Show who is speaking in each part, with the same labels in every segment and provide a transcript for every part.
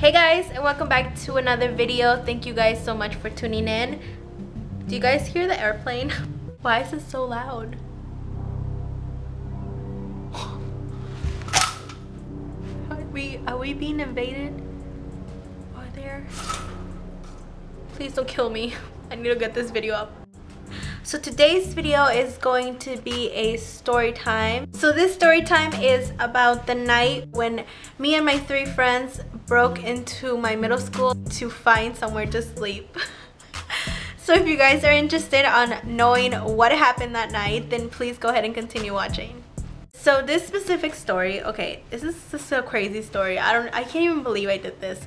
Speaker 1: Hey guys, and welcome back to another video. Thank you guys so much for tuning in. Do you guys hear the airplane? Why is it so loud? Are we being invaded? Are there? Please don't kill me. I need to get this video up. So today's video is going to be a story time. So this story time is about the night when me and my 3 friends broke into my middle school to find somewhere to sleep. So if you guys are interested on knowing what happened that night, then please go ahead and continue watching. So this specific story, okay, this is just a crazy story. I can't even believe I did this.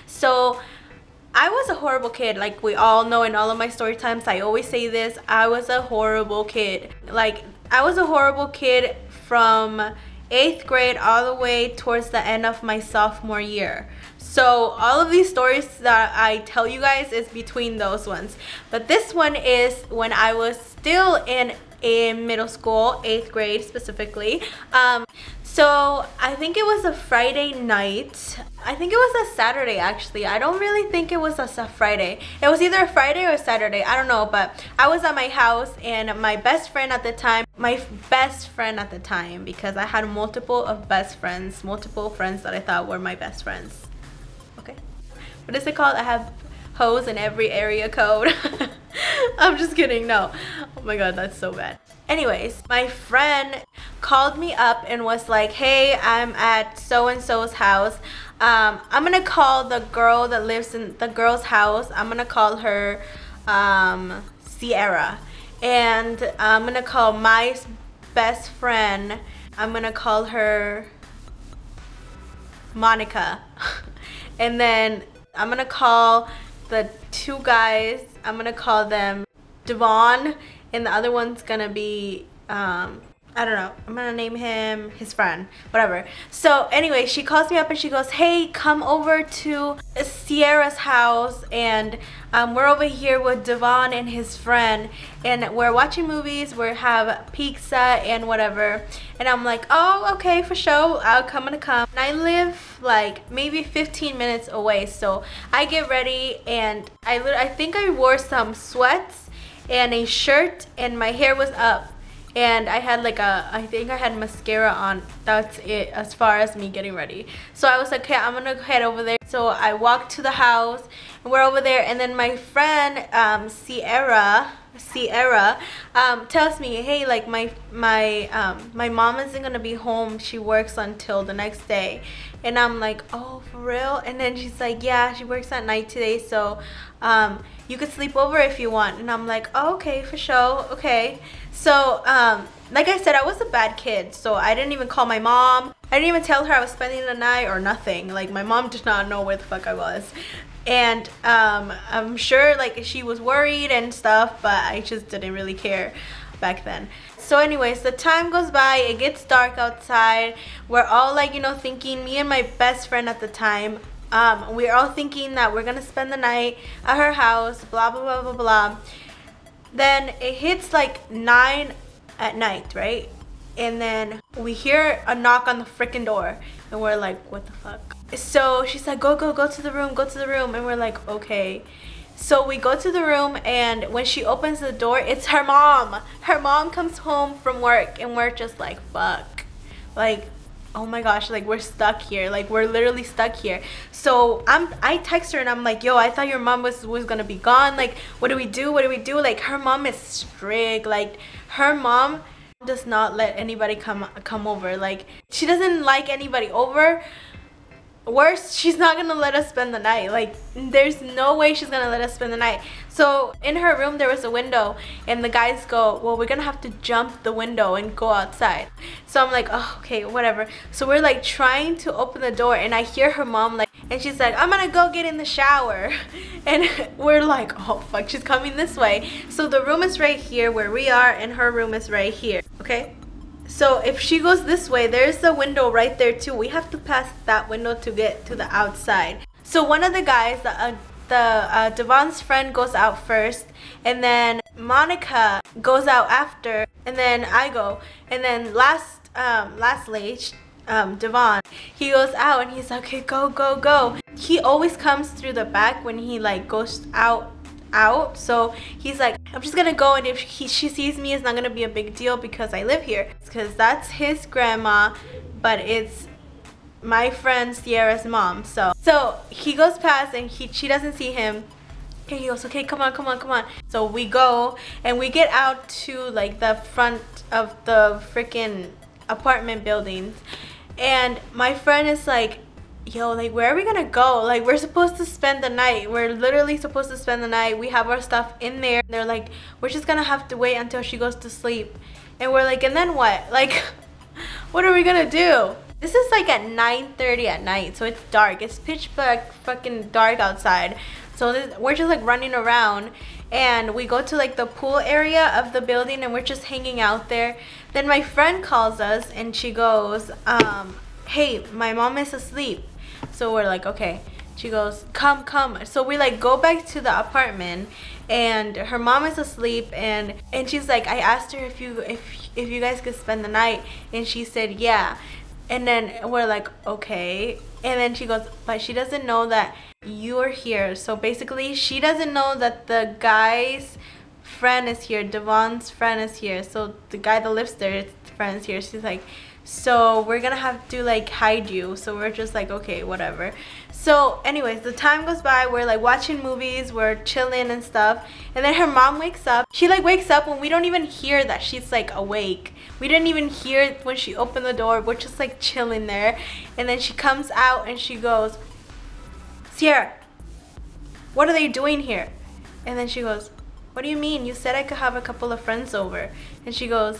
Speaker 1: So I was a horrible kid, like we all know. In all of my story times I always say this, I was a horrible kid. Like I was a horrible kid from 8th grade all the way towards the end of my sophomore year. So all of these stories that I tell you guys is between those ones, but this one is when I was still in middle school, 8th grade specifically. So I think it was a Friday night. I think it was a Saturday actually. I don't really think it was a Friday. It was either a Friday or a Saturday, I don't know, but I was at my house and my best friend at the time, because I had multiple friends that I thought were my best friends. Okay, what is it called? I have hoes in every area code. I'm just kidding, no. Oh my god, that's so bad. Anyways, my friend called me up and was like, hey, I'm at so-and-so's house. I'm gonna call the girl that lives in the girl's house. I'm gonna call her Sierra. And I'm gonna call my best friend, I'm gonna call her Monica. And then I'm gonna call the 2 guys, I'm gonna call them Devon, and the other one's gonna be I don't know, I'm gonna name him his friend, whatever. So anyway, she calls me up and she goes, hey, come over to Sierra's house, and we're over here with Devon and his friend, and we're watching movies, we have pizza and whatever. And I'm like, oh, okay, for sure, I'm gonna come. And I live like maybe 15 minutes away, so I get ready, and I think I wore some sweats and a shirt, and my hair was up, and I had like I think I had mascara on. That's it as far as me getting ready. So I was like, okay, I'm gonna head over there. So I walked to the house and we're over there, and then my friend Sierra tells me, hey, like my mom isn't gonna be home, she works until the next day. And I'm like, oh, for real? And then she's like, yeah, she works at night today, so you could sleep over if you want. And I'm like, oh, okay, for sure, okay. So like I said, I was a bad kid, so I didn't even call my mom. I didn't even tell her I was spending the night or nothing. Like my mom did not know where the fuck I was. And I'm sure like she was worried and stuff, but I just didn't really care back then. So anyways, the time goes by, it gets dark outside. We're all like, you know, thinking, me and my best friend at the time, we're all thinking that we're gonna spend the night at her house, blah blah blah blah blah. Then it hits like 9 at night, right? And then we hear a knock on the freaking door, and we're like, what the fuck? So she's like, go to the room, and we're like, okay. So we go to the room, and when she opens the door, it's her mom. Her mom comes home from work, and we're just like, fuck. Like, oh my gosh, like we're stuck here. Like we're literally stuck here. So I text her and I'm like, yo, I thought your mom was gonna be gone. Like, what do we do? Like, her mom is strict. Like, her mom does not let anybody come over. Like, she doesn't like anybody over. Worse, she's not gonna let us spend the night. Like, there's no way she's gonna let us spend the night. So in her room there was a window, and the guys go, well, we're gonna have to jump the window and go outside. So I'm like, oh, okay, whatever. So we're like trying to open the door, and I hear her mom like, and she's like, I'm gonna go get in the shower. And we're like, oh fuck, she's coming this way. So the room is right here where we are, and her room is right here, okay? So if she goes this way, there's a window right there too. We have to pass that window to get to the outside. So one of the guys, Devon's friend, goes out first, and then Monica goes out after, and then I go, and then lastly Devon. He goes out and he's like, okay, go, go, go. He always comes through the back when he like goes out. So he's like, I'm just gonna go, and if she sees me, it's not gonna be a big deal because I live here. Because that's his grandma, but it's my friend Sierra's mom. So he goes past and she doesn't see him. Okay, he goes, okay, come on, come on, come on. So we go and we get out to like the front of the freaking apartment buildings, and my friend is like, yo, like, where are we gonna go? Like, we're supposed to spend the night. We're literally supposed to spend the night. We have our stuff in there. They're like, we're just gonna have to wait until she goes to sleep. And we're like, and then what? Like, what are we gonna do? This is like at 9:30 at night, so it's dark. It's pitch black fucking dark outside. So we're just like running around, and we go to like the pool area of the building, and we're just hanging out there. Then my friend calls us and she goes, hey, my mom is asleep. So we're like, okay. She goes, come. So we like go back to the apartment, and her mom is asleep, and she's like, I asked her if you guys could spend the night, and she said yeah. And then we're like, okay. And then she goes, but she doesn't know that you're here. So basically she doesn't know that the guy's friend is here, Devon's friend is here. So the guy that lives there, his friend is here. She's like, so we're gonna have to like hide you. So we're just like, okay, whatever. So anyways, the time goes by, we're like watching movies, we're chilling and stuff, and then her mom wakes up. She like wakes up when we don't even hear that she's like awake. We didn't even hear it when she opened the door. We're just like chilling there, and then she comes out and she goes, Sierra, what are they doing here? And then she goes, what do you mean? You said I could have a couple of friends over. And she goes,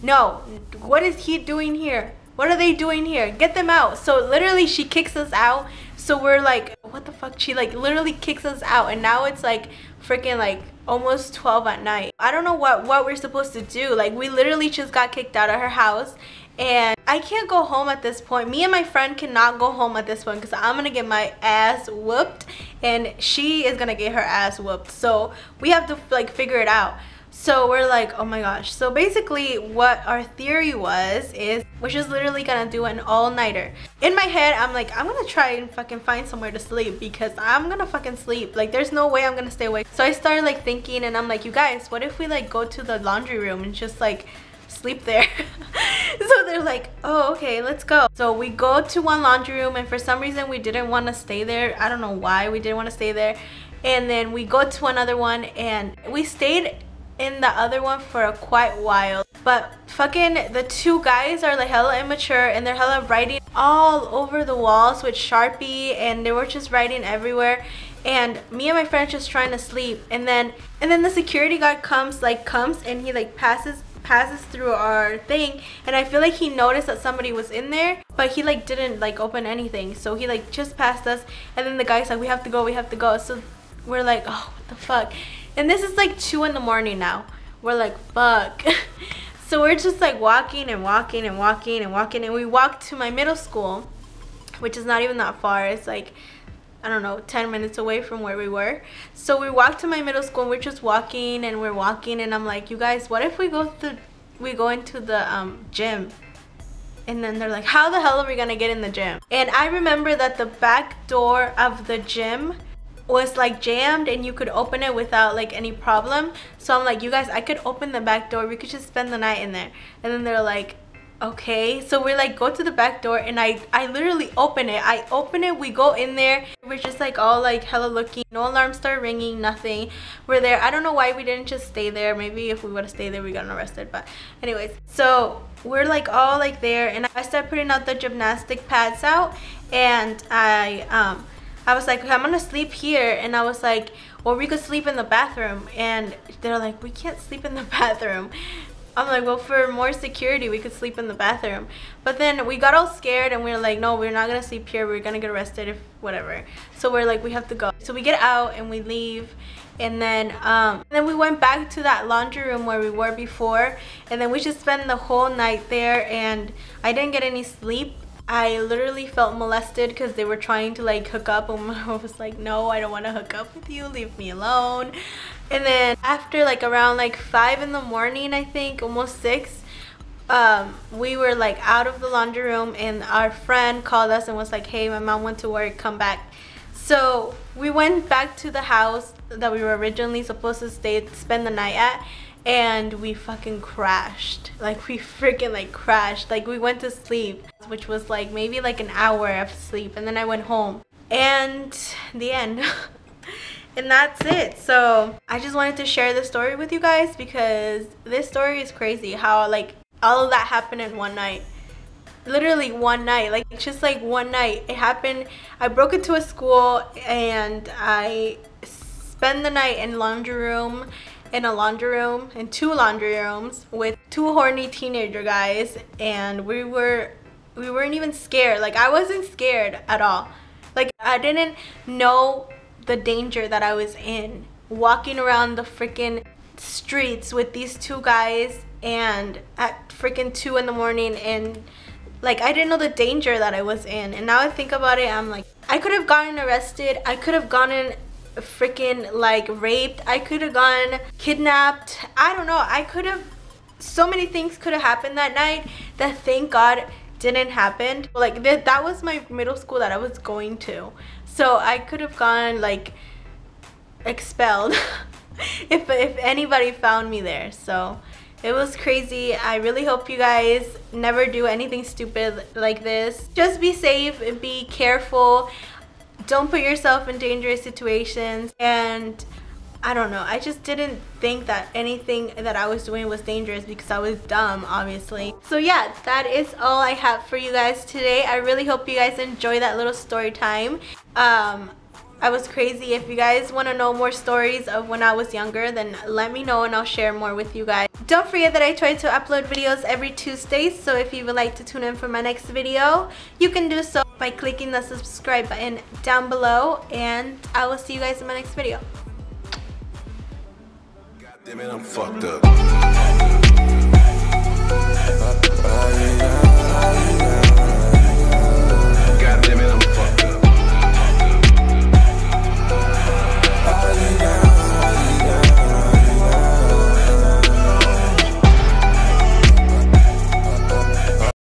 Speaker 1: no, what is he doing here? What are they doing here? Get them out. So literally she kicks us out. So we're like, what the fuck? She like literally kicks us out, and now it's like freaking like almost 12 at night. I don't know what we're supposed to do. Like, we literally just got kicked out of her house, and I can't go home at this point. Me and my friend cannot go home at this point because I'm gonna get my ass whooped and she is gonna get her ass whooped. So we have to like figure it out. So we're like, oh my gosh. So basically what our theory is we're just literally gonna do an all-nighter. In my head, I'm like, I'm gonna try and fucking find somewhere to sleep because I'm gonna fucking sleep. Like, there's no way I'm gonna stay awake. So I started like thinking, and I'm like, you guys, what if we like go to the laundry room and just like sleep there? So they're like, oh, okay, let's go. So we go to one laundry room, and for some reason we didn't want to stay there. I don't know why we didn't want to stay there. And then we go to another one, and we stayed in the other one for a quite while, but fucking the two guys are like hella immature, and they're hella writing all over the walls with Sharpie, and they were just writing everywhere, and me and my friend just trying to sleep. And then the security guard comes and he like passes through our thing, and I feel like he noticed that somebody was in there, but he like didn't like open anything. So he like just passed us, and then the guy's like, we have to go. So we're like, oh, what the fuck. And this is like 2 in the morning now. We're like, fuck. So we're just like walking, and we walk to my middle school, which is not even that far. It's like, I don't know, 10 minutes away from where we were. So we walked to my middle school, and we're just walking, and I'm like, you guys, what if we go into the gym? And then they're like, how the hell are we gonna get in the gym? And I remember that the back door of the gym was like jammed, and you could open it without like any problem. So I'm like, you guys, I could open the back door, we could just spend the night in there. And then they're like, okay. So we're like, go to the back door, and I literally open it. We go in there, we're just like all like hella looking, no alarms start ringing, nothing. We're there. I don't know why we didn't just stay there. Maybe if we would have stayed there we got arrested, but anyways. So we're like all like there, and I started putting out the gymnastic pads out, and I was like, okay, I'm gonna sleep here. And I was like, or we could sleep in the bathroom. And they're like, we can't sleep in the bathroom. I'm like, well, for more security we could sleep in the bathroom. But then we got all scared, and we were like, no, we're not gonna sleep here, we're gonna get arrested if whatever. So we're like, we have to go. So we get out and we leave, and then we went back to that laundry room where we were before, and then we just spent the whole night there, and I didn't get any sleep. I literally felt molested because they were trying to like hook up, and I was like, no, I don't want to hook up with you, leave me alone. And then after like around like 5 in the morning, I think almost 6, we were like out of the laundry room, and our friend called us and was like, hey, my mom went to work, come back. So we went back to the house that we were originally supposed to spend the night at, and we fucking crashed. Like, we freaking like crashed. Like, we went to sleep, which was like maybe like an hour of sleep, and then I went home, and the end. And that's it. So I just wanted to share this story with you guys, because this story is crazy how like all of that happened in one night. Literally one night, like just like one night it happened. I broke into a school and I spent the night in a laundry room, in two laundry rooms with two horny teenager guys, and we weren't even scared. Like, I wasn't scared at all. Like, I didn't know the danger that I was in, walking around the freaking streets with these two guys and at freaking 2 in the morning, and like, I didn't know the danger that I was in. And now I think about it, I'm like, I could have gotten arrested, I could have gotten freaking like raped, I could have gotten kidnapped, I don't know, I could have, so many things could have happened that night that thank God didn't happen. Like, that was my middle school that I was going to, so I could have gone like expelled if anybody found me there. So it was crazy. I really hope you guys never do anything stupid like this. Just be safe and be careful. Don't put yourself in dangerous situations. And I don't know, I just didn't think that anything that I was doing was dangerous because I was dumb, obviously. So yeah, that is all I have for you guys today. I really hope you guys enjoy that little story time. I was crazy. If you guys want to know more stories of when I was younger, then let me know and I'll share more with you guys. Don't forget that I try to upload videos every Tuesday, so if you would like to tune in for my next video, you can do so by clicking the subscribe button down below, and I will see you guys in my next video.
Speaker 2: Damn it, I'm fucked up.